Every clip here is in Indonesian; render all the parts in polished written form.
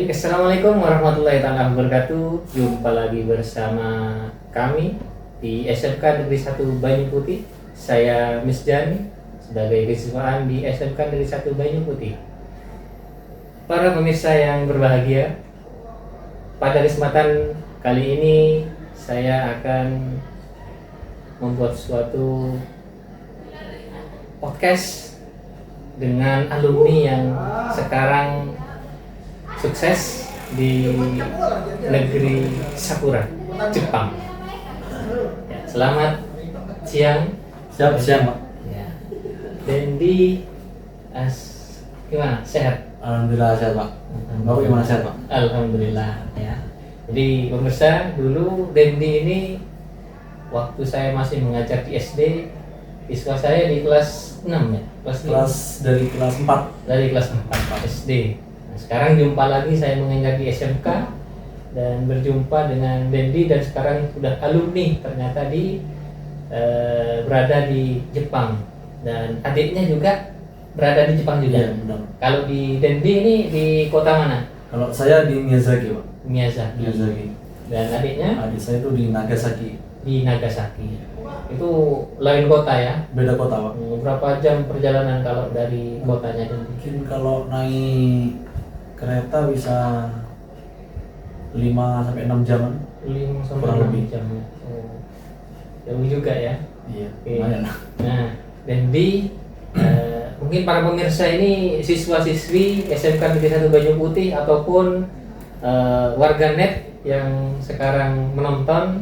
Baik, Assalamualaikum warahmatullahi wabarakatuh. Jumpa lagi bersama kami di SMK Negeri 1 Banyu Putih. Saya Misjan sebagai kesiswaan di SMK Negeri 1 Banyu Putih. Para pemirsa yang berbahagia, pada kesempatan kali ini saya akan membuat suatu podcast dengan alumni yang sekarang sukses di negeri Sakura, Jepang. Ya, selamat siang. Siang, Pak. Ya. Dendi, gimana? Sehat? Alhamdulillah sehat, Pak. Bapak gimana, sehat, Pak? Alhamdulillah. Ya. Jadi pemirsa, dulu Dendi ini waktu saya masih mengajar di SD, siswa saya di kelas 6 ya, Dari kelas 4. Dari kelas 4 SD. Nah, sekarang jumpa lagi saya mengajar di SMK dan berjumpa dengan Dendi dan sekarang sudah alumni ternyata berada di Jepang dan adiknya juga berada di Jepang juga. Iya, benar. Kalau di Dendi ini di kota mana? Kalau saya di Miyazaki, Pak. Miyazaki. Dan adiknya Adik saya itu di Nagasaki. di Nagasaki. Itu lain kota ya? Beda kota, Pak. Berapa jam perjalanan kalau dari kotanya Dendi? Mungkin kalau naik kereta bisa 5 sampai 6 jaman. 5 sampai Kurang 6 lebih. jam. Oh. Jauh juga ya. Iya, Oke. lumayan. Nah, Dendi, mungkin para pemirsa ini siswa-siswi SMK Negeri 1 Banyu Putih ataupun warganet yang sekarang menonton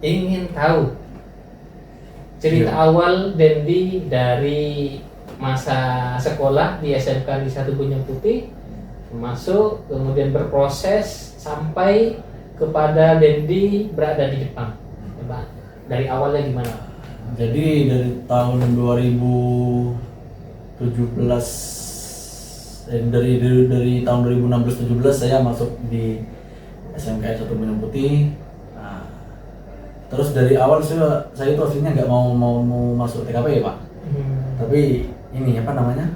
ingin tahu cerita Iya. awal Dendi dari masa sekolah di SMK Negeri 1 Banyu Putih masuk kemudian berproses sampai kepada Dendi berada di Jepang. Coba dari awalnya gimana? Jadi dari tahun 2017 dari tahun 2016-17 saya masuk di SMK 1 Banyu Putih. Nah, terus dari awal saya itu aslinya nggak mau masuk TKP ya, Pak. Tapi ini apa namanya,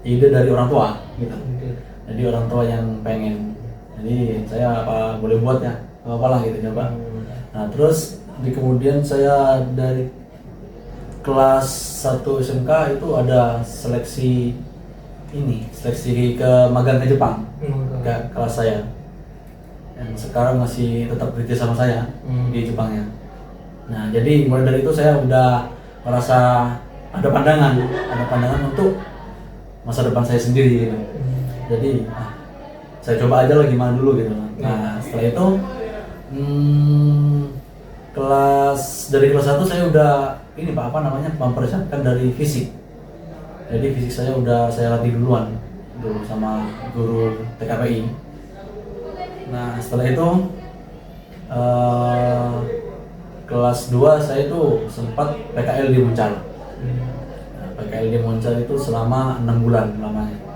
ide dari orang tua gitu. Jadi orang tua yang pengen, jadi saya apa boleh buat ya, apalah gitu coba. Nah terus kemudian saya dari kelas 1 SMK itu ada seleksi ke magang ke Jepang ke kelas saya yang sekarang masih tetap kerja sama saya di Jepangnya. Nah jadi mulai dari itu saya udah merasa ada pandangan untuk masa depan saya sendiri gitu. Jadi saya coba aja lah gimana dulu gitu. Nah setelah itu dari kelas 1 saya udah ini Pak mempersiapkan dari fisik. Jadi fisik saya udah saya latih dulu sama guru TKPI. Nah setelah itu kelas 2 saya itu sempat PKL di Muncar. Nah, PKL di Muncar itu selama 6 bulan lamanya.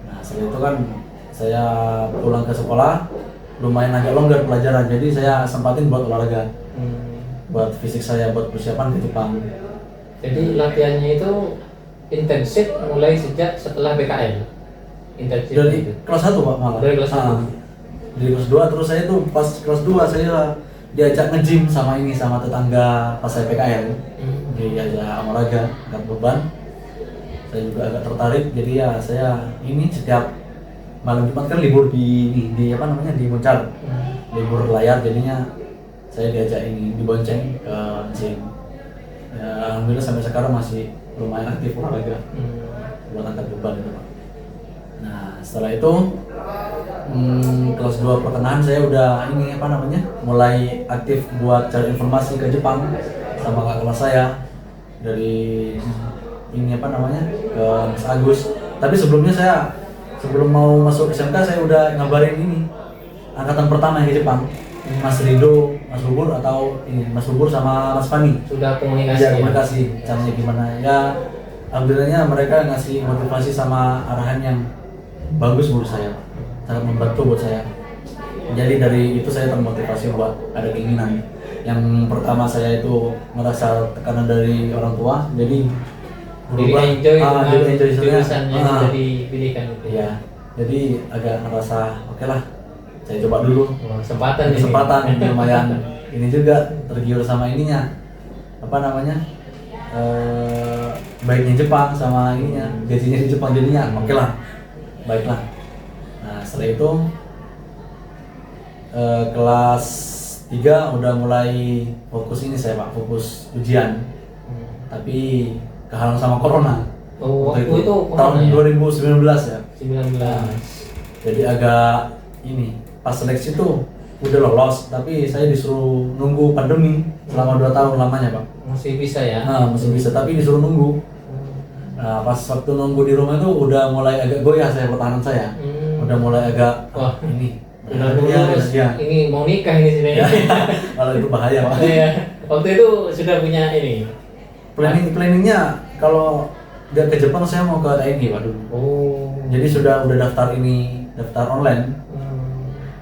Nah setelah itu kan saya pulang ke sekolah lumayan agak longgar pelajaran, jadi saya sempatin buat olahraga, buat fisik saya, buat persiapan ke Jepang. Jadi latihannya itu intensif mulai sejak setelah PKL. Intensif Dari itu. kelas 1 Pak malah. Dari kelas 1. Dari kelas 2 terus saya tuh pas kelas 2 saya diajak nge-gym sama tetangga pas saya PKL. Diajak olahraga, angkat beban. Saya juga agak tertarik, jadi ya saya ini setiap malam Jumat kan libur di Muncar. Libur layar, jadinya saya diajak dibonceng ke gym. Ya, alhamdulillah sampai sekarang masih lumayan aktif olahraga buat angkat beban itu, Pak. Nah setelah itu kelas 2 pertengahan saya udah mulai aktif buat cari informasi ke Jepang sama kakak kelas saya dari ke Mas Agus. Tapi sebelumnya sebelum mau masuk SMK saya udah ngabarin angkatan pertama yang ke Jepang, Mas Rido, Mas Bubur Mas Bubur sama Mas Fani. Sudah komunikasi. Ya, komunikasi caranya gimana ya. Alhamdulillahnya mereka ngasih motivasi sama arahan yang bagus menurut saya, sangat membantu buat saya. Jadi dari itu saya termotivasi buat ada keinginan. Yang pertama saya itu merasa tekanan dari orang tua, jadi enjoy dengan jadi enjoy jurusannya yang jadi pilihan itu. Ya, jadi agak ngerasa oke lah saya coba dulu. Kesempatan ini lumayan ini juga tergiur sama ininya apa namanya baiknya Jepang sama ininya gajinya di Jepang jadinya oke lah baiklah. Nah setelah itu kelas 3 udah mulai fokus ini saya Pak, fokus ujian tapi kehalang sama corona. Waktu itu tahun ya? 2019 ya. 19. Jadi agak ini pas seleksi tuh udah lolos tapi saya disuruh nunggu pandemi selama 2 tahun lamanya Pak. Masih bisa ya? Nah, masih bisa tapi disuruh nunggu. Nah, pas waktu nunggu di rumah itu udah mulai agak goyah saya pertahanan saya. Udah mulai agak wah ini. Udah lulus. Ya. Ini mau nikah ini sebenarnya. Kalau itu bahaya Pak. Iya. Waktu itu sudah punya ini. Planningnya kalau dia ke Jepang saya mau ke TNI Pak dulu. Jadi udah daftar online.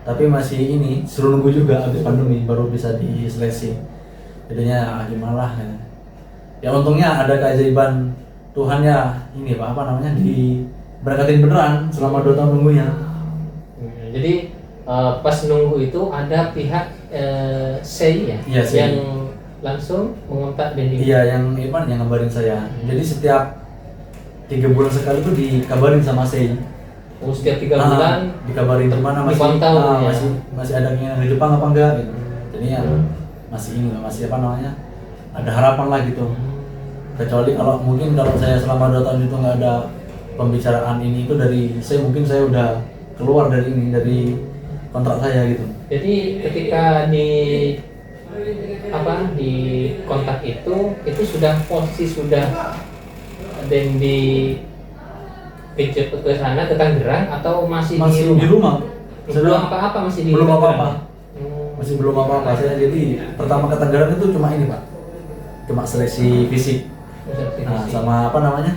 Tapi masih ini suruh nunggu juga habis pandemi baru bisa diseleksi. Jadinya gimana lah ya untungnya ada keajaiban Tuhan ya ini Pak apa namanya diberkatin beneran selama 2 tahun nunggunya. Jadi pas nunggu itu ada pihak SEI ya, Iya, SEI. yang langsung mengontak Dendi. Iya yang Irfan yang ngabarin saya. Jadi setiap 3 bulan sekali tuh dikabarin sama SEI. Setiap 3 bulan dikabarin gimana masih dipantau, ya. masih ada yang di Jepang apa enggak gitu. Jadi ya masih apa namanya ada harapan lah gitu. Kecuali kalau saya selama 2 tahun itu nggak ada pembicaraan ini itu dari mungkin saya udah keluar dari kontrak saya gitu. Jadi ketika di kontak itu sudah posisi sudah dan di ke sana ke Tangerang atau masih di rumah? Belum apa-apa masih di belum Tangerang? apa-apa. Masih belum apa-apa. Saya jadi pertama ke Tangerang itu cuma ini Pak, cuma seleksi fisik. Nah, sama apa namanya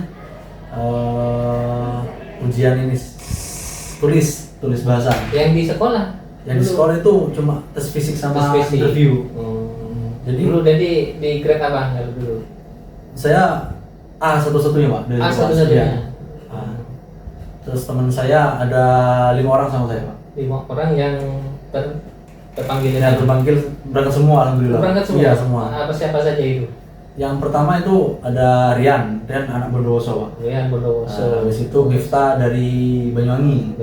ujian ini tulis bahasa. Yang di sekolah? Yang di sekolah itu cuma tes fisik sama interview. Jadi dulu di grade apa dulu? Saya A satu-satunya Pak. A satu-satunya. Terus teman saya ada 5 orang sama saya Pak. 5 orang yang terpanggil. Ya terpanggil berangkat semua alhamdulillah. Berangkat semua. Iya semua. Siapa saja itu? Yang pertama itu ada Rian anak Bondowoso Pak. Rian Bondowoso. Habis itu Miftah dari Banyuwangi.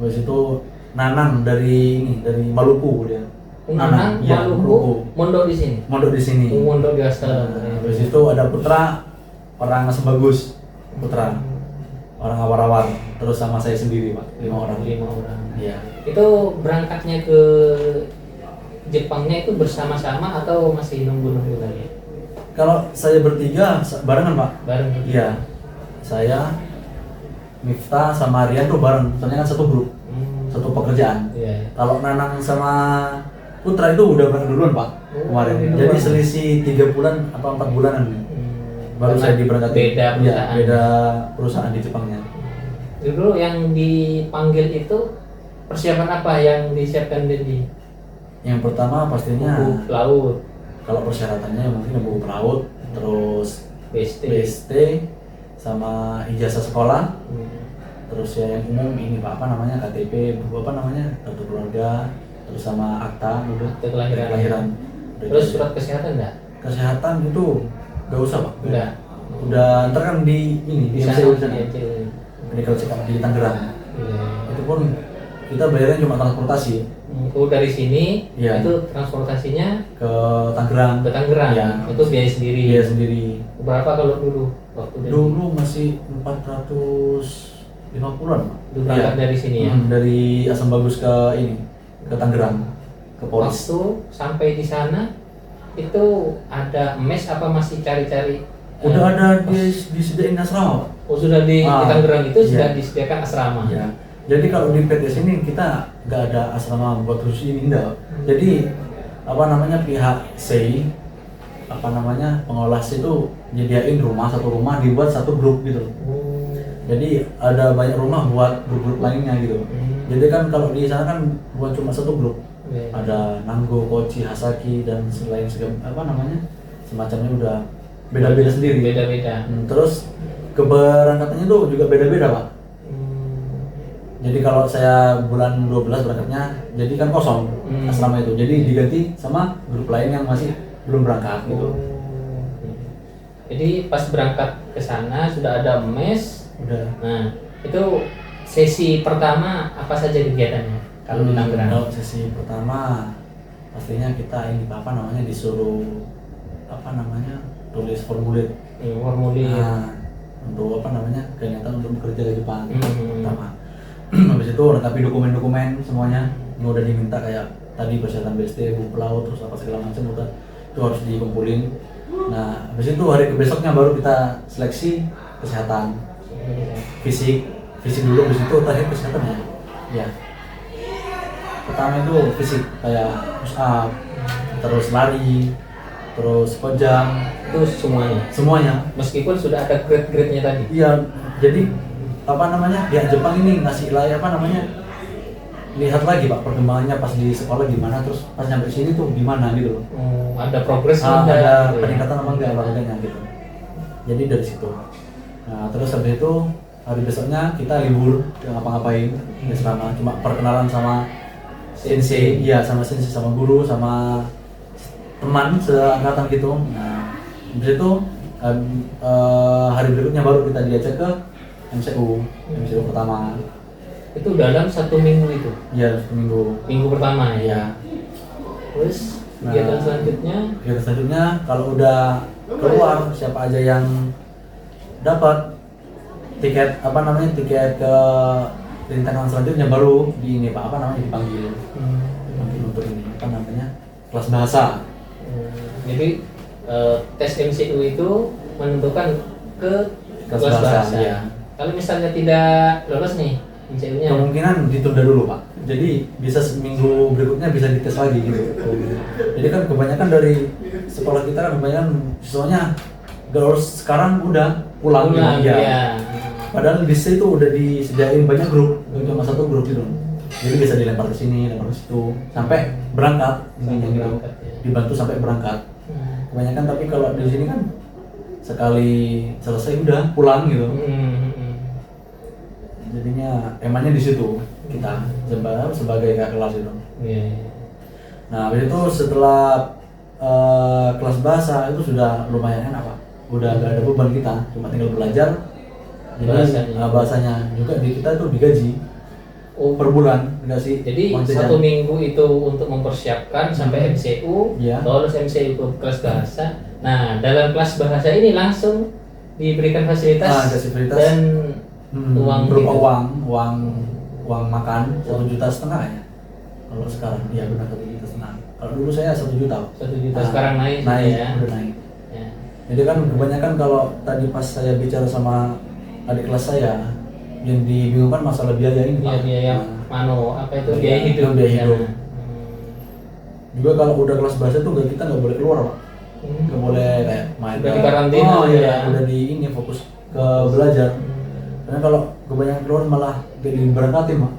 Habis itu Nanang dari Maluku dia. Nanang ya, Maluku. Mondok di sini. Mondok di Asal. Habis itu ada Putra orang Sebagus. Putra. Orang awar-awar. Terus sama saya sendiri Pak. 5 orang. Iya. Itu berangkatnya ke Jepangnya itu bersama-sama atau masih nunggu-nunggu lagi? Kalau saya bertiga barengan Pak. Bareng. Iya. Saya, Miftah sama Rian tuh bareng. Soalnya kan satu grup, satu pekerjaan. Iya. Kalau Nanang sama Putra itu udah berangkat duluan Pak kemarin. Jadi selisih 3 bulan apa 4 bulanan. Baru saya diberangkatin. Beda perusahaan. Ya, beda perusahaan di Jepangnya. Dulu yang dipanggil itu persiapan apa yang disiapkan Dendi? Yang pertama pastinya buku laut. Kalau persyaratannya mungkin buku pelaut, terus BST sama ijazah sekolah. Terus ya yang umum ini Pak apa namanya KTP, buku apa namanya kartu keluarga, terus sama akta kelahiran. Terus surat kesehatan enggak? Kesehatan itu nggak usah Pak. Udah ntar kan di sana. Medical check up di Tangerang. Itu pun kita bayarnya cuma transportasi. Dari sini ya. Itu transportasinya ke Tangerang. Ya. Itu biaya sendiri. Berapa kalau dulu? Dulu masih 450-an Pak. Berangkat dari sini ya. Dari Asam Bagus ke Tangerang ke Polis. Waktu sampai di sana itu ada mes apa masih cari-cari? Udah ada disediain asrama Pak. Sudah di Tangerang itu sudah disediakan asrama. Ya. Jadi kalau di PTS ini kita nggak ada asrama buat khusus ini enggak. Jadi pihak SEI pengolah itu nyediain satu rumah dibuat satu grup gitu. Jadi ada banyak rumah buat grup lainnya gitu. Jadi kan kalau di sana kan bukan cuma satu grup. Ada Nanggo, Kochi, Hasaki dan selain semacamnya udah beda-beda sendiri. Beda-beda. Terus keberangkatannya tuh juga beda-beda Pak. Jadi kalau saya bulan 12 berangkatnya, jadi kan kosong asrama itu. Jadi diganti sama grup lain yang masih belum berangkat gitu. Jadi pas berangkat ke sana sudah ada mes. Udah. Nah, itu sesi pertama apa saja kegiatannya kalau di Tangerang? Kalau sesi pertama pastinya kita ini apa namanya disuruh tulis formulir. Formulir. Nah, untuk apa namanya kegiatan untuk bekerja di Jepang pertama. Habis itu lengkapi dokumen-dokumen semuanya yang udah diminta kayak tadi persyaratan BSD, buku pelaut, terus apa segala macam udah itu harus dikumpulin. Nah, habis itu hari besoknya baru kita seleksi kesehatan, fisik dulu, habis itu terakhir kesehatan ya. Ya. Pertama itu fisik kayak push up, terus lari, terus squat jump, Itu semuanya. Meskipun sudah ada grade-grade-nya tadi. Iya, jadi pihak Jepang ini ngasih lihat lagi Pak perkembangannya pas di sekolah gimana, terus pas nyampe sini tuh gimana gitu loh. Ada progres ada gitu peningkatan ya? apa enggak olahraganya gitu. Jadi dari situ. Nah, terus habis itu hari besoknya kita libur, nggak ngapa-ngapain di asrama, cuma perkenalan sama sensei, iya sama sensei, sama guru, sama teman seangkatan gitu. Nah, habis itu hari berikutnya baru kita diajak ke MCU pertama. Itu dalam 1 minggu itu? Iya, 1 minggu. Minggu pertama ya? Iya. Terus Nah, kegiatan selanjutnya kalau udah keluar siapa aja yang dapat tiket ke rintangan selanjutnya baru dipanggil untuk ini kelas bahasa. Jadi tes MCU itu menentukan ke Kelas kelas bahasa. iya. Kalau misalnya tidak lolos nih MCU-nya, Kemungkinan ditunda dulu Pak. Jadi bisa seminggu berikutnya bisa dites lagi gitu. Jadi kan kebanyakan dari sekolah kita kan kebanyakan siswanya girls sekarang udah pulang gitu. ya. Padahal di situ udah disediain banyak grup, cuma satu grup gitu. Jadi bisa dilempar ke sini, lempar ke situ, sampai berangkat intinya gitu. berangkat, ya. Dibantu sampai berangkat. Kebanyakan tapi kalau di sini kan sekali selesai udah pulang gitu. Jadinya emangnya di situ kita sebagai kakak kelas itu. Nah, habis itu setelah kelas bahasa itu sudah lumayan enak Pak. Udah gak ada beban kita, cuma tinggal belajar. Jadi bahasanya juga di kita itu digaji per bulan, enggak sih? Jadi 1 minggu itu untuk mempersiapkan sampai MCU, lolos MCU ke kelas bahasa. Nah, dalam kelas bahasa ini langsung diberikan fasilitas dan uang berupa gitu. uang makan 1,5 juta ya. Kalau sekarang ya benar 1,5 juta. Kalau dulu saya 1 juta. 1 juta sekarang naik ya. Udah naik. Ya. Jadi kan kebanyakan kalau tadi pas saya bicara sama adik kelas saya yang dibingungkan masalah biaya ini Pak. Biaya biaya hidup. Juga kalau udah kelas bahasa tuh kita nggak boleh keluar Pak. Nggak boleh kayak main. Udah di karantina udah di ini fokus ke belajar. Karena kalau kebanyakan keluar malah jadi berangkatin Pak.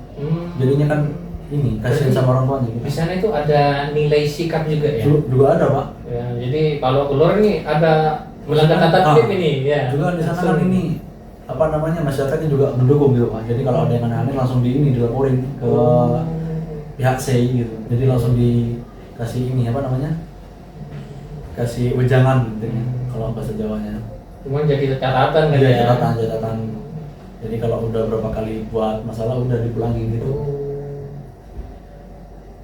Jadinya kan ini kasihan sama orang tuanya gitu. Di sana itu ada nilai sikap juga ya? Juga ada Pak. Ya, jadi kalau keluar nih ada melanggar tata tertib ini ya. Juga di sana kan ini masyarakatnya juga mendukung gitu Pak. Jadi kalau ada yang aneh-aneh langsung dilaporin ke pihak SEI gitu. Jadi langsung dikasih kasih wejangan gitu kalau bahasa Jawanya. Cuma jadi catatan kan ya? Catatan. Jadi kalau udah berapa kali buat masalah udah dipulangin gitu.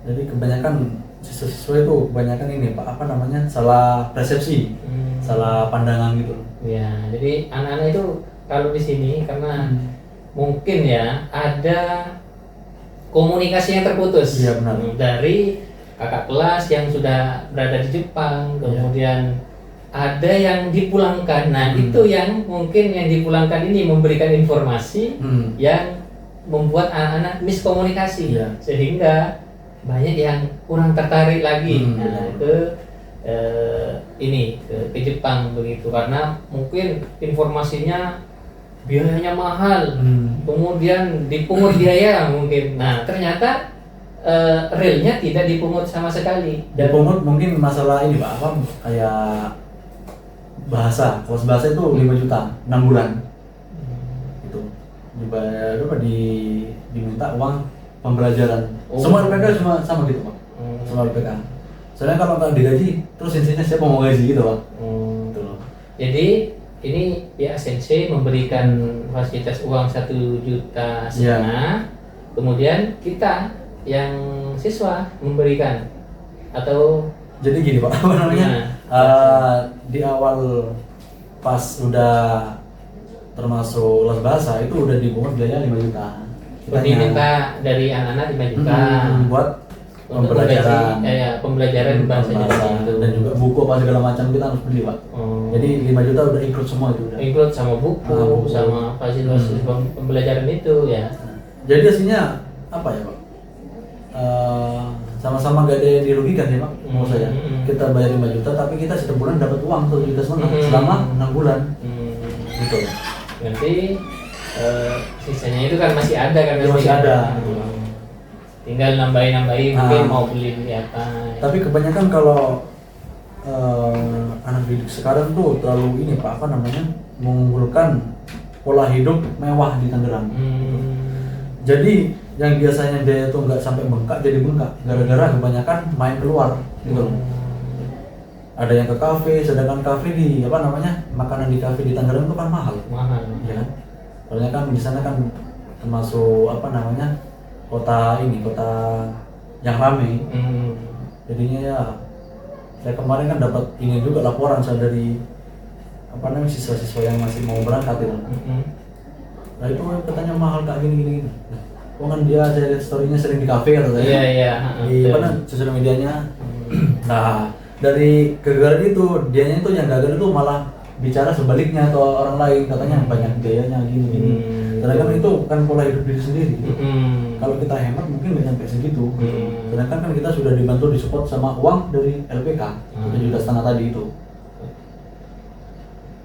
Jadi kebanyakan siswa-siswa itu kebanyakan ini Pak salah persepsi, salah pandangan gitu. Ya, jadi anak-anak itu kalau di sini karena mungkin ya ada komunikasi yang terputus. Iya, benar. Dari kakak kelas yang sudah berada di Jepang, kemudian ada yang dipulangkan. Nah, itu yang mungkin yang dipulangkan ini memberikan informasi yang membuat anak-anak miskomunikasi, sehingga banyak yang kurang tertarik lagi. Nah, ke Jepang begitu karena mungkin informasinya biayanya mahal, kemudian dipungut biaya mungkin. Nah, ternyata realnya tidak dipungut sama sekali. Dipungut mungkin masalah ini Pak, kayak kelas bahasa itu 5 juta 6 bulan. Itu. dibayar apa diminta uang pembelajaran. Oh. Semua LPK cuma sama gitu Pak. Semua LPK. Soalnya kalau nggak digaji, terus intinya siapa mau gaji gitu Pak. Gitu loh. Jadi ini pihak Sensei memberikan fasilitas uang 1,5 juta, kemudian kita yang siswa memberikan atau Jadi gini Pak, apa namanya? Di awal pas udah termasuk les bahasa itu udah dipungut biaya 5 juta. diminta dari anak-anak 5 juta buat untuk pembelajaran bahasa Indonesia itu. Dan juga buku apa segala macam kita harus beli Pak. Jadi 5 juta udah include semua itu udah. Include sama buku, sama fasilitas pembelajaran itu ya. Jadi aslinya apa ya Pak? Sama-sama gak ada yang dirugikan ya Pak, menurut saya. Kita bayar 5 juta tapi kita setiap bulan dapat uang 1,5 juta selama 6 bulan. Gitu. Nanti sisanya itu kan masih ada kan? Masih ada. Tinggal nambahin mungkin mau beli apa. Tapi kebanyakan kalau anak didik sekarang tuh terlalu ini Pak, apa namanya, mengunggulkan pola hidup mewah di Tangerang. Jadi yang biasanya dia itu nggak sampai bengkak jadi bengkak gara-gara kebanyakan main keluar gitu loh. Ada yang ke kafe, sedangkan kafe di apa namanya, makanan di kafe di Tangerang itu kan mahal. Ya kan? Soalnya kan di sana kan termasuk apa namanya, kota yang ramai. Jadinya ya saya kemarin kan dapat ini juga laporan saya dari apa namanya, siswa-siswa yang masih mau berangkat itu. Nah itu katanya mahal kak gini. Oh kan dia, saya lihat story-nya sering di kafe atau saya. Iya. Di mana sosial medianya. Nah dari kegagalan itu, dianya itu yang gagal itu malah bicara sebaliknya atau orang lain, katanya banyak biayanya gini. Sedangkan itu kan pola hidup diri sendiri. Kalau kita hemat mungkin nggak sampai segitu. Sedangkan kan kita sudah dibantu disupport sama uang dari LPK 7,5 juta tadi itu.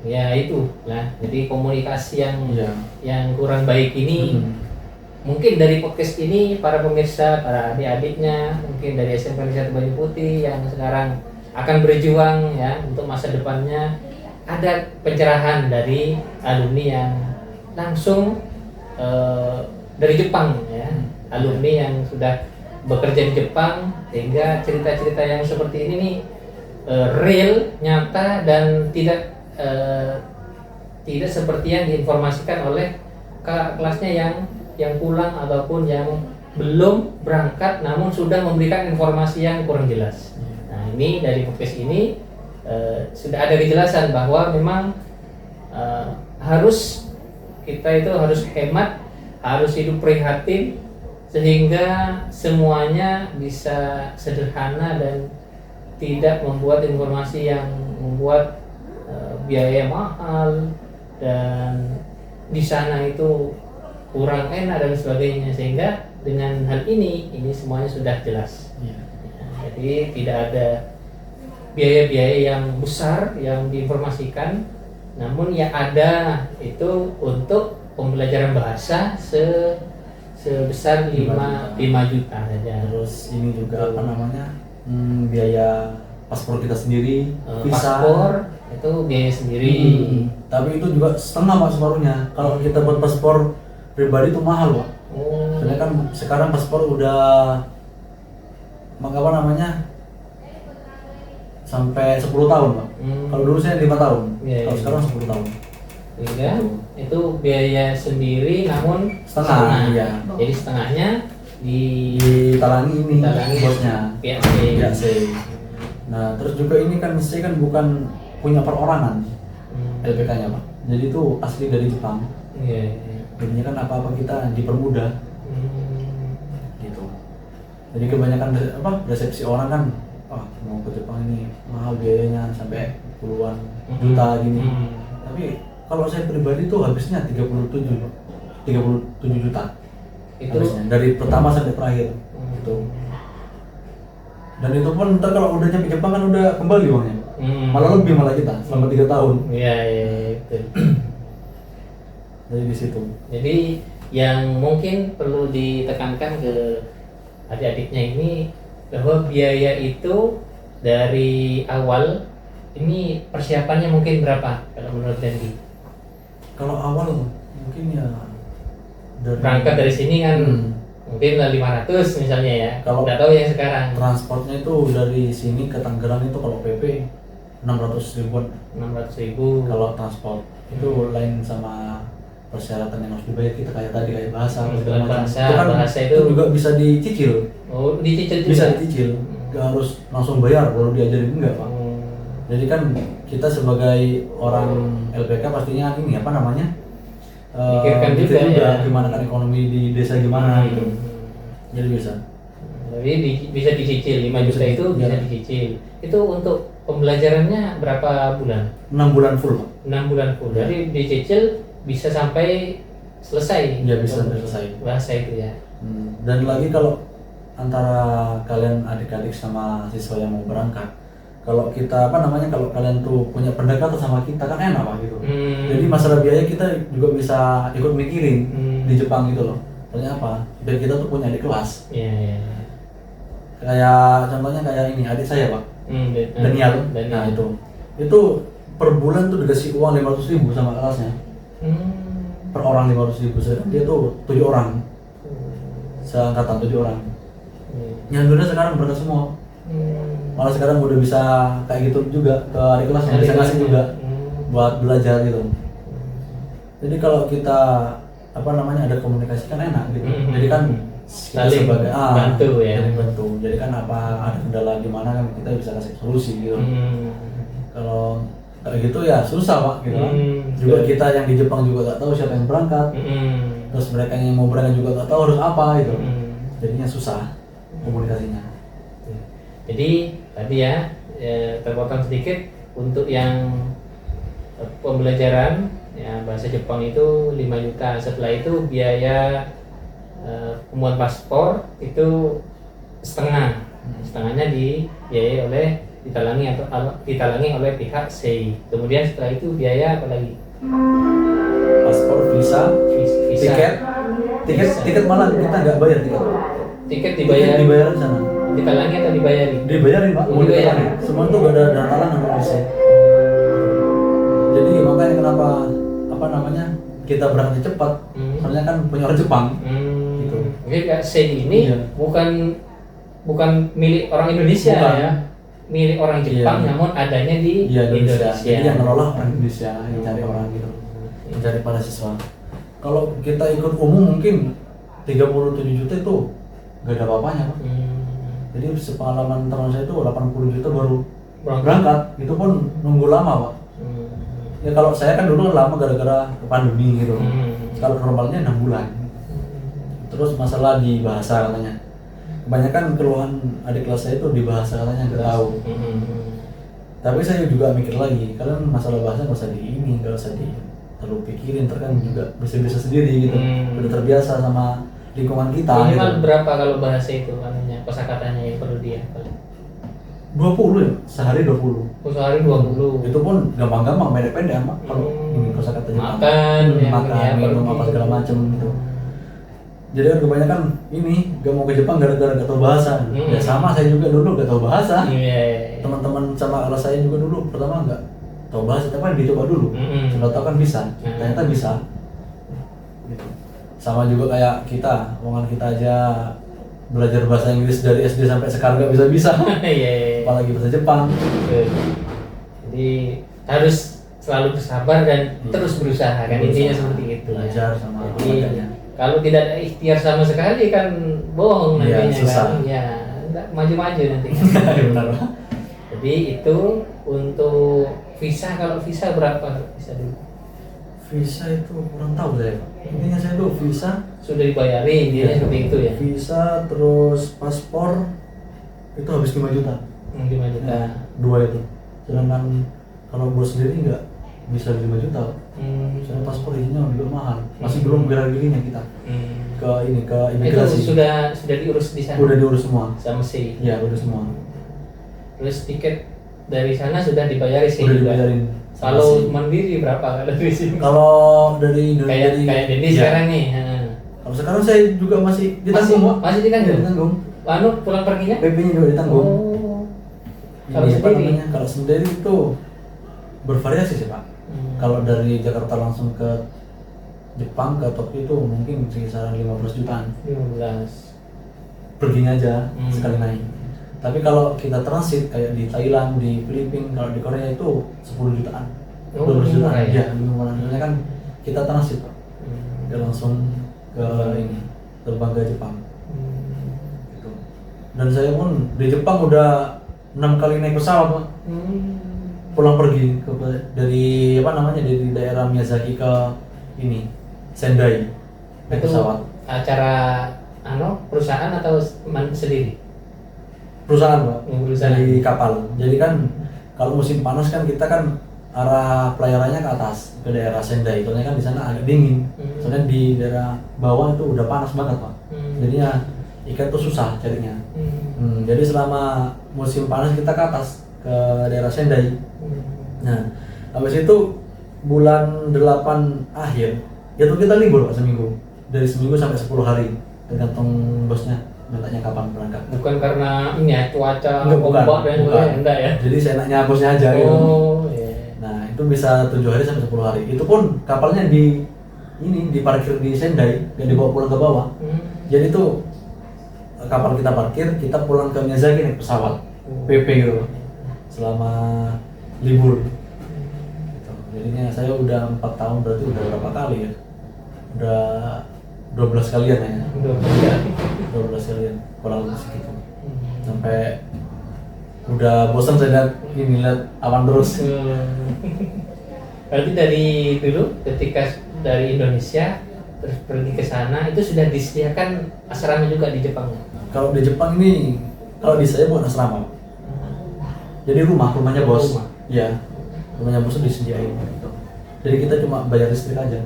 Ya itu, nah jadi komunikasi yang kurang baik ini mungkin dari podcast ini para pemirsa, para adik-adiknya mungkin dari SMK Negeri 1 Banyu Putih yang sekarang akan berjuang ya untuk masa depannya, ada pencerahan dari alumni yang langsung dari Jepang ya, alumni yang sudah bekerja di Jepang, sehingga cerita-cerita yang seperti ini nih real, nyata, dan tidak seperti yang diinformasikan oleh kakak kelasnya yang pulang ataupun yang belum berangkat namun sudah memberikan informasi yang kurang jelas. Nah ini dari podcast ini sudah ada kejelasan bahwa memang kita itu harus hemat, harus hidup prihatin sehingga semuanya bisa sederhana dan tidak membuat informasi yang membuat biaya mahal dan di sana itu kurang enak dan sebagainya, sehingga dengan hal ini semuanya sudah jelas. Jadi tidak ada biaya-biaya yang besar yang diinformasikan, namun yang ada itu untuk pembelajaran bahasa sebesar 5 juta saja. Terus ini juga apa namanya, biaya paspor kita sendiri, visa. Paspor itu biaya sendiri. Tapi itu juga setengah Pak separuhnya. Kalau kita buat paspor pribadi itu mahal Pak. Soalnya kan sekarang paspor udah apa namanya, sampai 10 tahun Pak. Kalau dulu saya 5 tahun. Kalau sekarang 10 tahun. Sehingga itu biaya sendiri namun setengah. Iya. Jadi setengahnya ditalangi ini bosnya. Pihak C. Nah, terus juga ini kan mesti kan bukan punya perorangan LPK-nya Pak. Jadi itu asli dari Jepang. Jadinya kan apa-apa kita dipermudah. Gitu. Jadi kebanyakan resepsi orang kan, mau ke Jepang ini mahal biayanya sampai puluhan juta gini. Tapi kalau saya pribadi tuh habisnya 37 juta. Itu habisnya, dari pertama sampai terakhir. Gitu. Dan itu pun ntar kalau udah nyampe Jepang kan udah kembali uangnya. Malah lebih malah kita selama 3 tahun. Iya betul. Dari di situ. Jadi yang mungkin perlu ditekankan ke adik-adiknya ini bahwa biaya itu dari awal ini persiapannya mungkin berapa kalau menurut Dendi? Kalau awal mungkin ya berangkat dari sini kan mungkin 500 misalnya ya. Kalau nggak tahu yang sekarang. Transportnya itu dari sini ke Tangerang itu kalau PP 600 ribuan. 600.000. Kalau transport itu lain sama persyaratan yang harus dibayar kita kayak tadi kayak bahasa segala macam. bahasa, Itu kan bahasa itu juga bisa dicicil. Oh, dicicil juga. Bisa dicicil. Nggak harus langsung bayar baru diajarin, enggak Pak. Jadi kan kita sebagai orang LPK pastinya ini apa namanya? Pikirkan gitu juga ya. gimana kan ekonomi di desa gimana gitu. Jadi bisa. Jadi bisa dicicil 5 juta itu bisa Ya. dicicil. Itu untuk pembelajarannya berapa bulan? 6 bulan full Pak. 6 bulan full. Ya. Jadi dicicil bisa sampai selesai. Ya bisa sampai selesai. Bahasa itu ya. Dan lagi kalau antara kalian adik-adik sama siswa yang mau berangkat, kalau kita apa namanya kalau kalian tuh punya pendekatan sama kita kan enak Pak gitu. Jadi masalah biaya kita juga bisa ikut mikirin di Jepang gitu loh. Soalnya apa? Biar kita tuh punya adik kelas. Iya, iya. Kayak contohnya kayak ini adik saya Pak, Daniel. Nah itu per bulan tuh dikasih uang 500.000 sama kelasnya. Per orang 500.000. Dia tuh 7 orang. Seangkatan 7 orang. Yang udah sekarang berangkat semua. Malah sekarang udah bisa kayak gitu juga ke adik kelasnya, bisa ngasih juga buat belajar gitu. Jadi kalau kita apa namanya ada komunikasi kan enak gitu. Jadi kan kita saling sebagai bantu ya. saling bantu. Jadi kan apa ada kendala di mana kan kita bisa kasih solusi gitu. Kalau kayak gitu ya susah Pak gitu kan. Juga kita yang di Jepang juga gak tahu siapa yang berangkat. Terus mereka yang mau berangkat juga gak tahu harus apa gitu. Jadinya susah komunikasinya. Jadi tadi ya terpotong sedikit untuk yang pembelajaran ya bahasa Jepang itu 5 juta. Setelah itu biaya pembuat paspor itu setengahnya dibiayai oleh ditalangi oleh pihak SEI. Kemudian setelah itu biaya apa lagi? Paspor, visa, tiket malah kita nggak bayar tiket. Tiket dibayar di sana. Ditalangi atau dibayari? Dibayarin Pak, mau Dibayarin. ditalangi. Semua tuh gak ada talangan kalau bisa. Jadi makanya kenapa apa namanya kita berangkat cepat, soalnya kan punya orang Jepang. Gitu. Jadi SEI ini Iya. bukan milik orang Indonesia Bukan. ya, milik orang Jepang, Iya. namun adanya di Iya Indonesia. Indonesia. Jadi yang ngelola orang Indonesia, yang cari orang gitu, yang cari para siswa. Kalau kita ikut umum mungkin 37 juta itu gak ada apa-apanya Pak. Jadi sepengalaman teman saya itu 80 juta baru berangkat. Itu pun nunggu lama Pak. Ya kalau saya kan dulu kan lama gara-gara pandemi gitu. Kalau normalnya 6 bulan. Terus masalah di bahasa katanya. Kebanyakan keluhan adik kelas saya itu di bahasa katanya nggak tahu. Tapi saya juga mikir lagi, kalian masalah bahasa nggak usah nggak usah terlalu pikirin, terkan juga bisa sendiri gitu. Udah terbiasa sama lingkungan kita. Minimal gitu. berapa kalau bahasa itu anunya kosakatanya yang perlu dia? 20 ya, sehari 20. Sehari 20. Itu pun gampang-gampang, pendek-pendek Pak. Kalau ini kosakata Jepang. Makan, makan, minum apa segala macam gitu. Jadi kan kebanyakan ini gak mau ke Jepang gara-gara gak tahu bahasa. Ya sama saya juga dulu gak tahu bahasa. Teman-teman sama kelas saya juga dulu pertama gak tahu bahasa, tapi kan dicoba dulu. Sudah tahu kan bisa, ternyata bisa. Gitu. Sama juga kayak kita, omongan kita aja belajar bahasa Inggris dari SD sampai sekarang gak bisa-bisa. Apalagi bahasa Jepang. Jadi harus selalu bersabar dan terus berusaha kan, intinya seperti itu. Belajar sama jadi kalau tidak ada ikhtiar sama sekali kan bohong nantinya kan. Ya, enggak maju-maju nanti. Benar. Jadi itu untuk visa, kalau visa berapa visa dulu? Visa itu kurang tahu saya. Intinya saya tuh visa Sudah dibayarin, intinya seperti itu ya. Visa terus paspor itu habis 5 juta. 5 juta. Dua itu. Sedangkan kalau buat sendiri nggak bisa 5 juta. Soalnya paspor isinya juga mahal. Masih belum gerak dirinya kita. Ke imigrasi. Itu sudah diurus di sana. Udah diurus semua. Sama SEI. Iya, udah semua. Terus tiket dari sana sudah dibayari SEI Udah juga. dibayarin. Kalau mandiri berapa kalau dari sini? Kalau dari Indonesia Kayak Dedi iya. sekarang nih. Kalau sekarang saya juga masih ditanggung, Pak. Masih ditanggung? Iya, ditanggung. Anu pulang perginya? PP-nya juga ditanggung. Oh. Kalau Ini apa sendiri? namanya? Kalau sendiri itu bervariasi sih Pak. Kalau dari Jakarta langsung ke Jepang ke Tokyo itu mungkin sekitar 15 jutaan 15. perginya aja Hmm. sekali naik. Tapi kalau kita transit kayak di Thailand, di Filipina, kalau di Korea itu 10 jutaan, Oh, 12 jutaan. murah ya? Ya, lebih murah. Soalnya kan kita transit, Pak. Hmm. Nggak langsung ke ini, terbang ke Jepang. Hmm. Gitu. Dan saya pun di Jepang udah 6 kali naik pesawat, Pak. Hmm. Pulang pergi dari apa namanya, dari daerah Miyazaki ke ini Sendai naik Itu pesawat. acara perusahaan atau sendiri? Perusahaan, Pak. Perusahaan. Dari kapal. Jadi kan kalau musim panas kan kita kan arah pelayarannya ke atas ke daerah Sendai. Soalnya kan di sana agak dingin. Hmm. Soalnya di daerah bawah itu udah panas banget, Pak. Jadinya ikan tuh susah carinya. Jadi selama musim panas kita ke atas ke daerah Sendai. Nah, habis itu bulan 8 akhir itu kita libur, Pak, seminggu. Dari seminggu sampai 10 hari tergantung bosnya mintanya kapan berangkat. Bukan karena ini ya cuaca Enggak, bukan. ombak dan sebagainya, enggak ya? Jadi seenaknya bosnya aja gitu. Oh, iya. Nah, itu bisa 7 hari sampai 10 hari. Itu pun kapalnya diparkir di Sendai, dan dibawa pulang ke bawah. Jadi tuh kapal kita parkir, kita pulang ke Miyazaki naik pesawat PP gitu selama libur. Gitu. Jadinya saya udah 4 tahun, berarti udah berapa kali ya? Udah 12 kalian ya. Udah kerja. 12 kalian kurang lebih segitu. Sampai udah bosan saya lihat awan terus. Berarti dari dulu ketika dari Indonesia terus pergi ke sana itu sudah disediakan asrama juga di Jepang. Kalau di Jepang ini, kalau di saya bukan asrama. Jadi rumahnya bos. Rumah. Iya. Rumahnya bos itu disediain gitu. Jadi kita cuma bayar listrik aja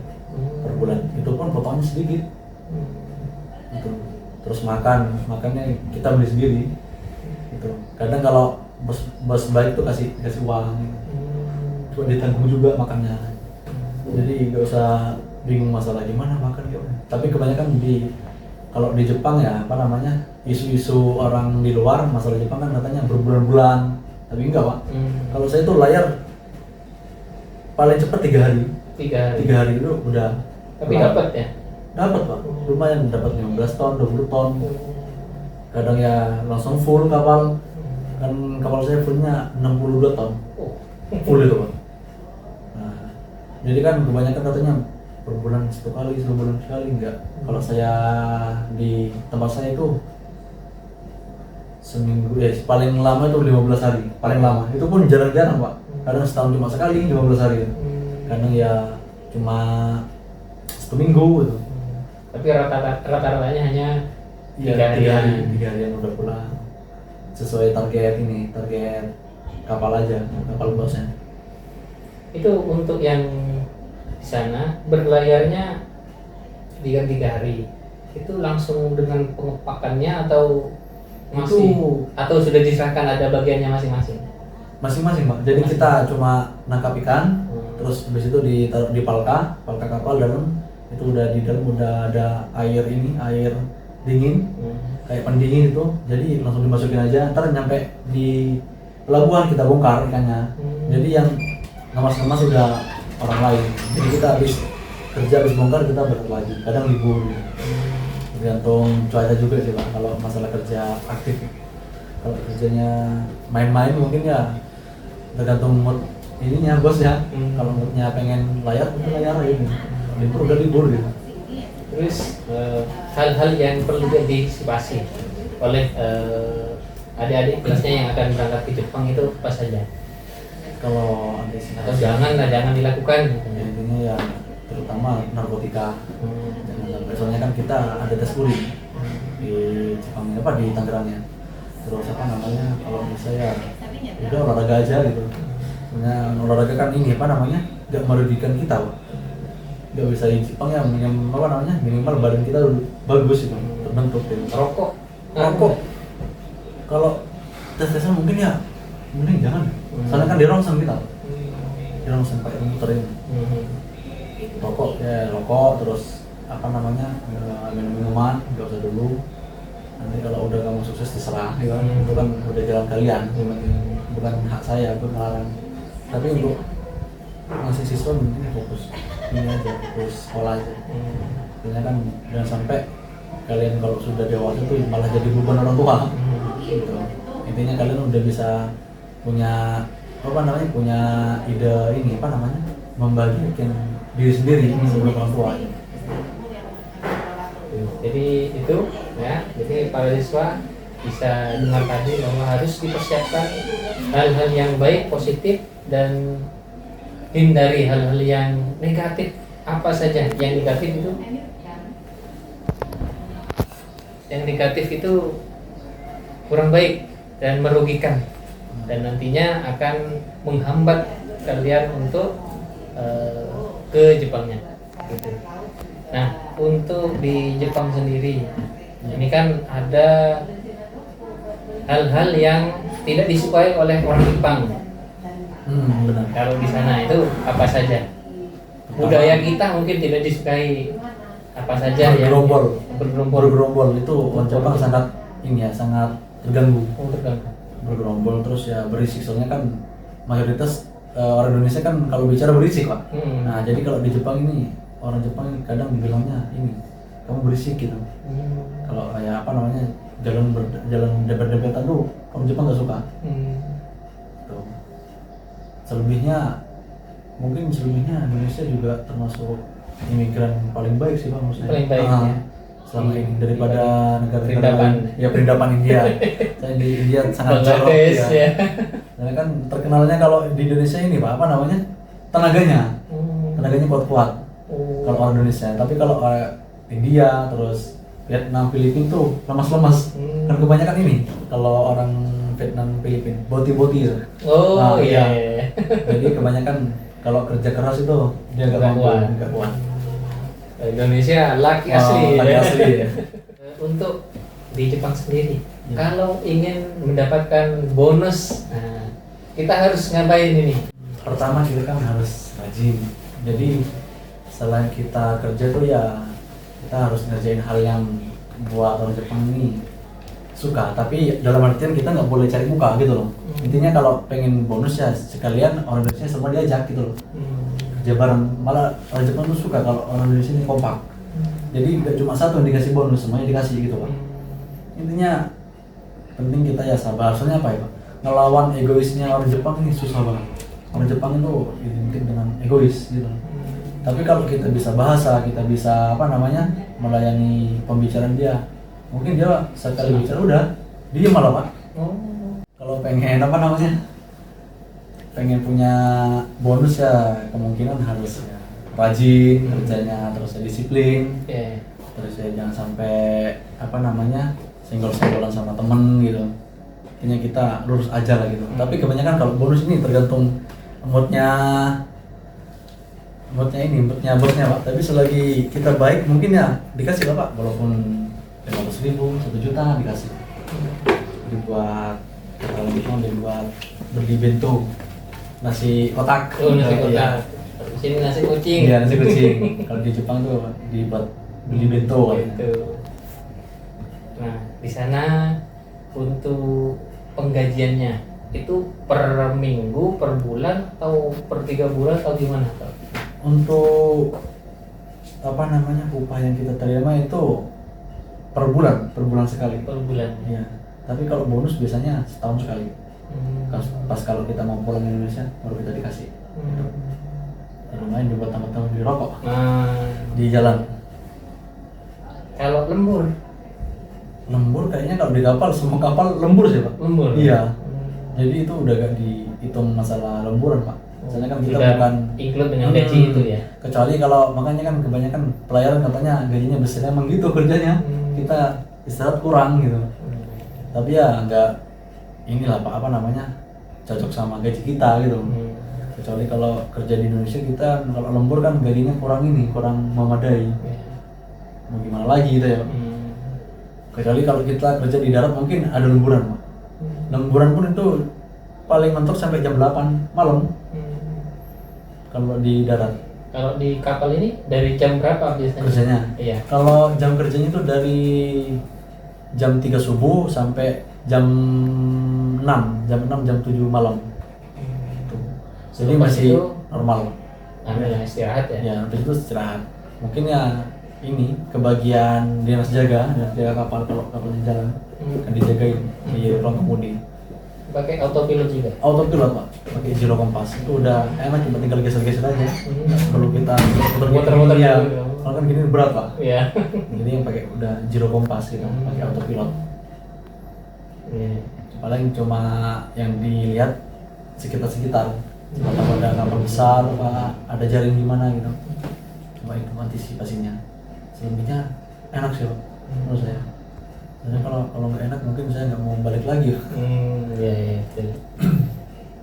per bulan. Itu pun potongannya sedikit. Gitu. Terus makannya kita beli sendiri. Gitu. Kadang kalau bos baik tuh kasih uang. Cuma ditanggung juga makannya. Jadi nggak usah bingung masalah gimana makan gitu. Tapi kebanyakan kalau di Jepang ya apa namanya, isu-isu orang di luar masalah Jepang kan katanya berbulan-bulan, tapi enggak, Pak. Kalau saya tuh layar paling cepat 3 hari. 3 hari itu udah. Tapi dapat ya? Dapat, Pak. Lumayan dapat 15 ton, 20 ton. Kadang ya langsung full kapal. Kan kapal saya fullnya 62 ton. Full itu, Pak. Nah, jadi kan kebanyakan katanya per bulan 1 kali, sebulan sekali, enggak. Kalau saya di tempat saya itu seminggu, paling lama itu 15 hari, paling lama. Itu pun jarang-jarang, Pak. Kadang setahun cuma sekali 15 hari. Kadang ya cuma 1 minggu gitu. Tapi rata-ratanya hanya 3 3 hari. 3 hari yang udah pulang. Sesuai target kapal aja, kapal bosnya. Itu untuk yang di sana berlayarnya 3 hari. Itu langsung dengan pengepakannya atau masih atau sudah diserahkan ada bagiannya masing-masing? Masing-masing, Pak. Jadi kita cuma nangkap ikan, terus habis itu ditaruh di palka kapal dalam. Itu udah di dalam udah ada air dingin, kayak pendingin itu. Jadi langsung dimasukin aja. Ntar nyampe di pelabuhan kita bongkar ikannya. Jadi yang ngemas udah orang lain. Jadi kita habis bongkar kita balik lagi. Kadang libur. Tergantung cuaca juga sih, Pak. Kalau masalah kerja aktif, kalau kerjanya main-main mungkin ya tergantung mood ininya bos ya. Kalau moodnya pengen layar, kita layar aja. Libur udah libur gitu. Terus hal-hal yang perlu diantisipasi oleh adik-adik kelasnya yang akan berangkat ke Jepang itu apa saja? Kalau Atau jangan dilakukan? Ya, intinya ya terutama narkotika. Jangan sampai, soalnya kan kita ada tes urin di Jepang di Tangerangnya. Terus apa namanya, kalau bisa ya udah olahraga aja gitu. Soalnya olahraga kan ini nggak merugikan kita, Pak. Nggak bisa di Jepang ya minimal badan kita bagus itu terbentuk gitu. Rokok. Kalau tes-tesan mungkin ya mending jangan. Soalnya kan dirongseng kita. Dirongseng pakai komputer ini. Rokok terus minum-minuman nggak usah dulu. Nanti kalau udah kamu sukses terserah, ya kan? Itu kan udah jalan kalian, bukan hak saya untuk melarang. Tapi untuk masih siswa mungkin fokus ini aja, fokus sekolah aja. Soalnya kan jangan sampai kalian kalau sudah dewasa tuh malah jadi beban orang tua. Gitu. Intinya kalian udah bisa punya punya ide ini membagikan diri sendiri sebelum orang tua. Jadi itu ya, jadi para siswa bisa dengar tadi bahwa harus dipersiapkan hal-hal yang baik, positif, dan hindari hal-hal yang negatif. Apa saja yang negatif itu? Yang negatif itu kurang baik dan merugikan, dan nantinya akan menghambat kalian untuk ke Jepangnya. Gitu. Nah, untuk di Jepang sendiri, ini kan ada hal-hal yang tidak disukai oleh orang Jepang. Benar. Kalau di sana itu apa saja? Budaya kita mungkin tidak disukai, apa saja ya? Bergerombol itu orang Jepang sangat sangat terganggu. Bergerombol terus ya berisik, soalnya kan mayoritas orang Indonesia kan kalau bicara berisik Pak. Nah jadi kalau di Jepang ini orang Jepang kadang dibilangnya kamu berisik gitu. Kalau kayak jalan dempet-dempetan tuh orang Jepang nggak suka. Tuh. Mungkin selebihnya Indonesia juga termasuk imigran paling baik sih Pak, maksudnya. Paling baik ya. Selama ini daripada negara-negara Perindapan. lain. Ya perindapan India. Saya di India sangat jorok ya. Karena kan terkenalnya kalau di Indonesia ini Pak, tenaganya kuat-kuat. Kalau orang Indonesia, tapi kalau India terus Vietnam, Filipina tuh lemas-lemas. Kan kebanyakan ini kalau orang Vietnam, Filipina boti-boti itu. Iya. Jadi kebanyakan kalau kerja keras itu dia nggak kuat. Indonesia laki asli. Laki asli. Ya. Untuk di Jepang sendiri, kalau ingin mendapatkan bonus, kita harus ngapain ini? Pertama kita kan harus rajin. Jadi selain kita kerja tuh ya kita harus ngerjain hal yang buat orang Jepang ini suka, tapi dalam artian kita nggak boleh cari muka gitu loh. Intinya kalau pengen bonus ya sekalian orang Indonesia semua diajak gitu loh. Kerja bareng, malah orang Jepang tuh suka kalau orang Indonesia ini kompak. Jadi nggak cuma satu yang dikasih bonus, semuanya dikasih gitu Pak. Intinya penting kita ya sabar. Soalnya apa ya Pak? Ngelawan egoisnya orang Jepang ini susah banget. Orang Jepang itu identik dengan egois gitu. Tapi kalau kita bisa bahasa, kita bisa melayani pembicaraan dia, mungkin dia sekali bicara udah dia malah Pak. Kalau pengen pengen punya bonus ya kemungkinan harus rajin kerjanya, terus disiplin, terus ya jangan sampai senggol-senggolan sama temen gitu. Intinya kita lurus aja lah gitu. Tapi kebanyakan kalau bonus ini tergantung moodnya bosnya Pak. Tapi selagi kita baik mungkin ya dikasih Pak, walaupun 500.000, 1 juta dikasih. Dibuat beli bento nasi kotak. Nasi kotak. Di sini nasi kucing. Iya, nasi kucing. Kalau di Jepang tuh dibuat beli bento gitu. Nah, di sana untuk penggajiannya itu per minggu, per bulan, atau per 3 bulan atau gimana Pak? Untuk upah yang kita terima itu per bulan sekali. Per bulan. Iya. Tapi kalau bonus biasanya setahun sekali. Pas kalau kita mau pulang ke Indonesia baru kita dikasih. Lumayan dibuat tambah-tambah beli rokok di jalan. Kalau lembur kayaknya kalau di kapal, semua kapal lembur sih Pak. Lembur. Iya. Jadi itu udah gak dihitung masalah lemburan Pak. Soalnya kan kita bukan include dengan gaji itu ya. Kecuali kalau makanya kan kebanyakan pelayaran katanya gajinya besar, emang gitu kerjanya. Kita istirahat kurang gitu. Tapi ya nggak inilah Pak cocok sama gaji kita gitu. Kecuali kalau kerja di Indonesia kita kalau lembur kan gajinya kurang memadai. Mau gimana lagi gitu ya. Kecuali kalau kita kerja di darat mungkin ada lemburan Pak. Lemburan pun itu paling mentok sampai jam 8 malam. Kalau di darat. Kalau di kapal ini dari jam berapa biasanya? Kerjanya? Iya. Kalau jam kerjanya itu dari jam 3 subuh sampai jam 6, jam 7 malam. Jadi Lepas masih itu, normal. ambil istirahat ya. Ya, habis itu istirahat. Mungkin ya ini kebagian dinas jaga kapal kalau kapalnya jalan kan dijagain di ruang kemudi. Pakai autopilot juga. Autopilot pak, pakai gyro kompas itu udah enak, cuma tinggal geser-geser aja. Perlu kita Muter-muter ya. dulu. Kalau kan gini berat pak. Iya. Jadi yang pakai udah gyro kompas gitu, pakai autopilot. Iya. Paling cuma yang dilihat sekitar-sekitar. Apakah ada kapal besar, apa ada jaring di mana gitu. Cuma itu antisipasinya. Selebihnya enak sih pak, menurut saya. Karena kalau nggak enak mungkin saya nggak mau balik lagi. Iya iya betul.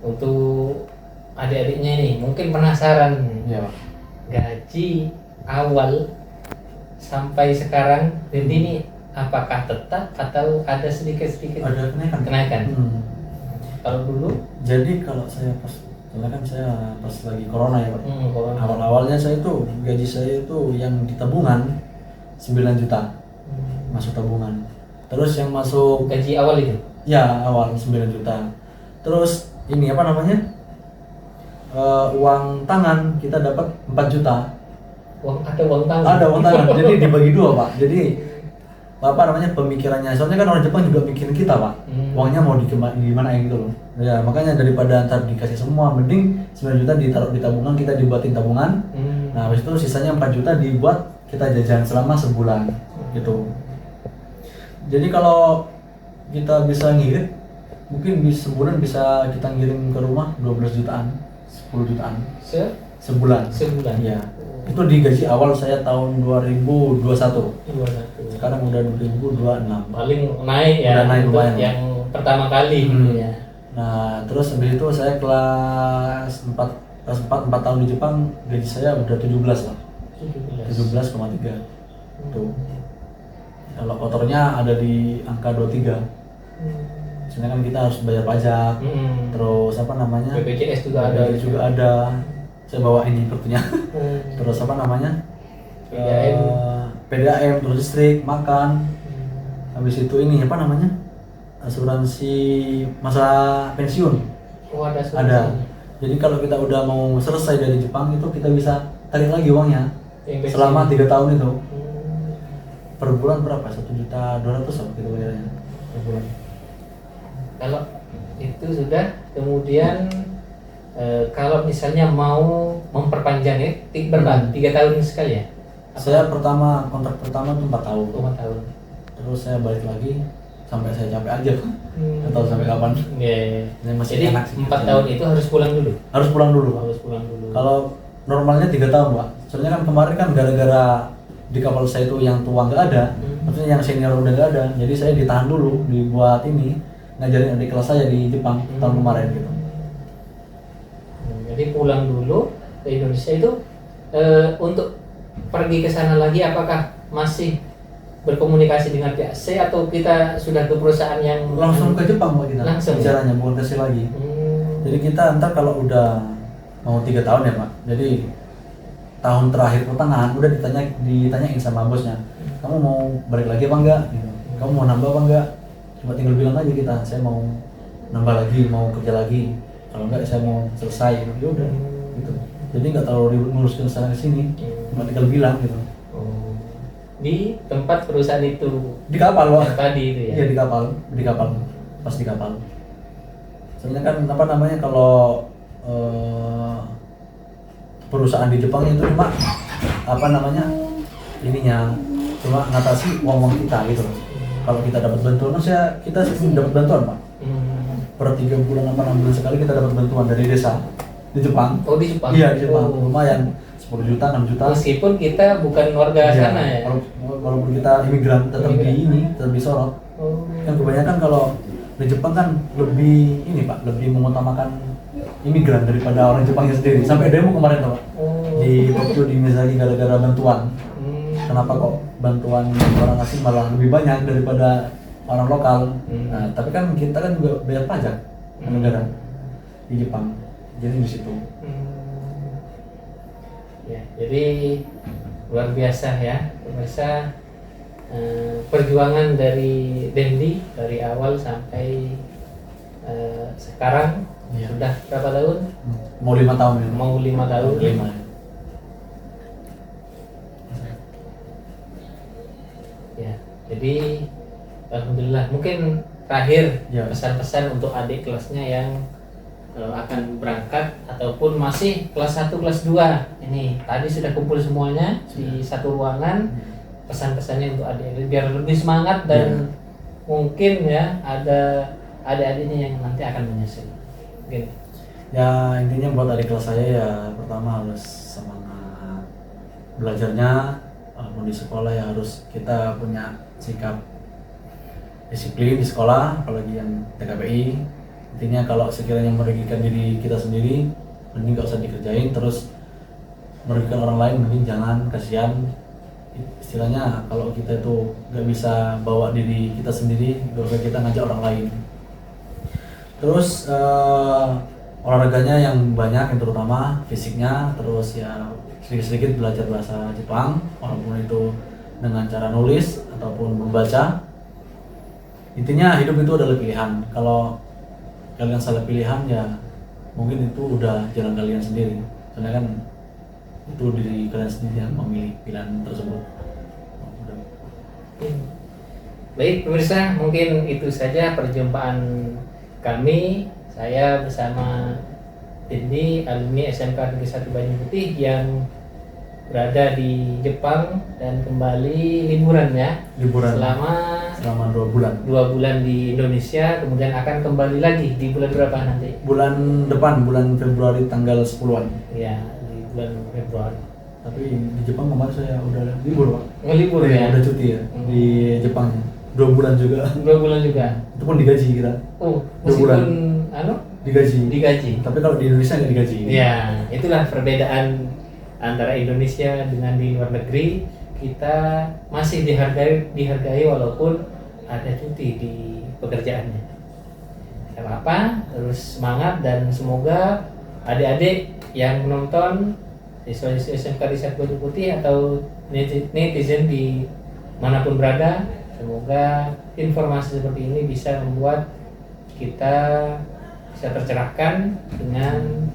Untuk adik-adiknya ini mungkin penasaran Iya pak. gaji awal sampai sekarang dan ini apakah tetap atau ada sedikit-sedikit Ada kenaikan. kenaikan? Hmm. Kalau dulu Jadi kalau saya pas, karena kan saya pas lagi corona ya pak. corona. Awal-awalnya saya itu gaji saya itu yang di tabungan 9 juta masuk tabungan. Terus yang masuk Gaji awal itu ya awal 9 juta. Terus ini apa namanya? Uang tangan kita dapat 4 juta. ada uang tangan. Ada uang tangan. Jadi dibagi dua pak. Jadi apa namanya pemikirannya? Soalnya kan orang Jepang juga mikirin kita pak. Uangnya mau gimana gitu loh. Ya makanya daripada ntar dikasih semua, mending 9 juta ditaruh di tabungan, kita dibuatin tabungan. Nah habis itu sisanya 4 juta dibuat kita jajan selama sebulan gitu. Jadi kalau kita bisa ngirit, mungkin sebulan bisa kita ngirim ke rumah 12 jutaan, 10 jutaan sebulan. Iya. Itu di gaji awal saya tahun 2021. Sekarang udah 2026. Paling naik ya. Udah naik untuk lumayan. yang pertama kali gitu ya. Nah, terus habis itu saya kelas 4 tahun di Jepang, gaji saya udah 17 lah. 17,3. Tuh. Kalau kotornya ada di angka 23. Soalnya kan kita harus bayar pajak. Terus apa namanya? BPJS juga ada. BPJS juga ada. Saya bawa ini kartunya. Terus apa namanya? PDAM. PDAM, terus listrik, makan. Habis itu ini apa namanya? Asuransi masa pensiun. Oh, ada. Ada. Jadi kalau kita udah mau selesai dari Jepang itu kita bisa tarik lagi uangnya. Yang Selama 3 tahun itu. Hmm. Per bulan berapa? 1.200.000 apa kita bayarnya per bulan. Kalau itu sudah, kemudian kalau misalnya mau memperpanjang ya, berapa? 3 tahun sekali ya? Saya kontrak pertama itu 4 tahun. 4 tahun. Terus saya balik lagi sampai saya capek aja. Nggak tahu sampai kapan. Iya. Ini masih Jadi enak sih. 4 tahun itu harus pulang dulu. Harus pulang dulu, Pak. Harus pulang dulu. Kalau normalnya 3 tahun, Pak. Soalnya kan kemarin kan gara-gara di kapal saya itu yang tua nggak ada, maksudnya yang senior udah nggak ada, jadi saya ditahan dulu dibuat ini ngajarin adik kelas saya di Jepang tahun kemarin gitu. Jadi pulang dulu ke Indonesia itu untuk pergi ke sana lagi, apakah masih berkomunikasi dengan pihak C atau kita sudah ke perusahaan yang Langsung ke Jepang Pak kita. Langsung. Bicaranya bukan ke sini lagi. Jadi kita ntar kalau udah mau 3 tahun ya Pak. Jadi tahun terakhir pertengahan udah ditanyain sama bosnya, kamu mau balik lagi apa enggak? Gitu. Kamu mau nambah apa enggak? Cuma tinggal bilang aja kita, saya mau nambah lagi, mau kerja lagi. Kalau enggak saya mau selesai. Ya udah, gitu. Jadi nggak terlalu ribut ngurus ke sana sini, cuma tinggal bilang gitu. Di tempat perusahaan itu Di kapal loh. tadi itu ya? Iya di kapal, pas di kapal. Soalnya kan apa namanya kalau perusahaan di Jepang itu cuma apa namanya ininya cuma ngatasi uang kita gitu loh. Kalau kita dapat bantuan, kita sering dapat bantuan Pak. Per 3 bulan apa 6 bulan sekali kita dapat bantuan dari desa di Jepang. Oh di Jepang? Iya di Jepang, lumayan 10 juta, 6 juta. Meskipun kita bukan warga sana ya? Walaupun kita imigran tetap tetap disorot. Kan kebanyakan kalau di Jepang kan lebih ini Pak, lebih mengutamakan imigran daripada orang Jepangnya sendiri. Sampai demo kemarin tuh Pak. Di Tokyo, di Miyazaki gara-gara bantuan. Kenapa kok bantuan orang asing malah lebih banyak daripada orang lokal? Nah, tapi kan kita kan juga bayar pajak ke negara di Jepang. Jadi di situ. Ya, jadi luar biasa ya, pemirsa, perjuangan dari Dendi dari awal sampai sekarang Iya. Sudah berapa tahun? Mau 5 tahun ya. Mau 5 tahun. 5. Ya, jadi alhamdulillah. Mungkin terakhir Ya. pesan-pesan untuk adik kelasnya yang akan berangkat ataupun masih kelas 1, kelas 2. Ini tadi sudah kumpul semuanya di satu ruangan. Pesan-pesannya untuk adik biar lebih semangat dan mungkin ya ada adik-adiknya yang nanti akan menyusul. Mungkin. Ya intinya buat adik kelas saya ya pertama harus semangat belajarnya, walaupun di sekolah ya harus kita punya sikap disiplin di sekolah, apalagi yang TKPI. Intinya kalau sekiranya merugikan diri kita sendiri, mending gak usah dikerjain. Terus merugikan orang lain, mending jangan, kasihan. Istilahnya kalau kita itu gak bisa bawa diri kita sendiri, gak usah kita ngajak orang lain. Terus olahraganya yang banyak, yang terutama fisiknya. Terus ya sedikit-sedikit belajar bahasa Jepang, walaupun itu dengan cara nulis ataupun membaca. Intinya hidup itu adalah pilihan. Kalau kalian salah pilihan ya mungkin itu udah jalan kalian sendiri, karena kan itu diri kalian sendiri yang memilih pilihan tersebut. Baik pemirsa, mungkin itu saja perjumpaan kami. Saya bersama Tindi, alumni SMK Negeri 1 Banyu Putih yang berada di Jepang dan kembali liburan ya. Liburan selama 2 bulan. 2 bulan di Indonesia, kemudian akan kembali lagi di bulan berapa nanti? Bulan depan, bulan Februari tanggal 10-an. Ya, di bulan Februari. Tapi di Jepang kemarin saya udah libur, Pak. Oh, libur ya? Udah cuti ya di Jepang. 2 bulan juga. 2 bulan juga. Itu pun digaji kita. Oh, 2 bulan. Digaji. Tapi kalau di Indonesia nggak digaji. Ya, itulah perbedaan antara Indonesia dengan di luar negeri. Kita masih dihargai walaupun ada cuti di pekerjaannya. Tidak apa-apa, terus semangat dan semoga adik-adik yang menonton siswa-siswi SMK di Banyu Putih atau netizen di manapun berada, semoga informasi seperti ini bisa membuat kita bisa tercerahkan dengan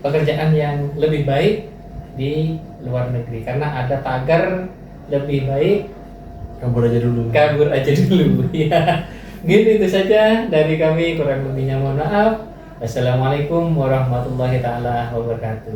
pekerjaan yang lebih baik di luar negeri, karena ada tagar lebih baik kabur aja dulu ya. Gitu itu saja dari kami, kurang lebihnya mohon maaf. Wassalamualaikum warahmatullahi taala wabarakatuh.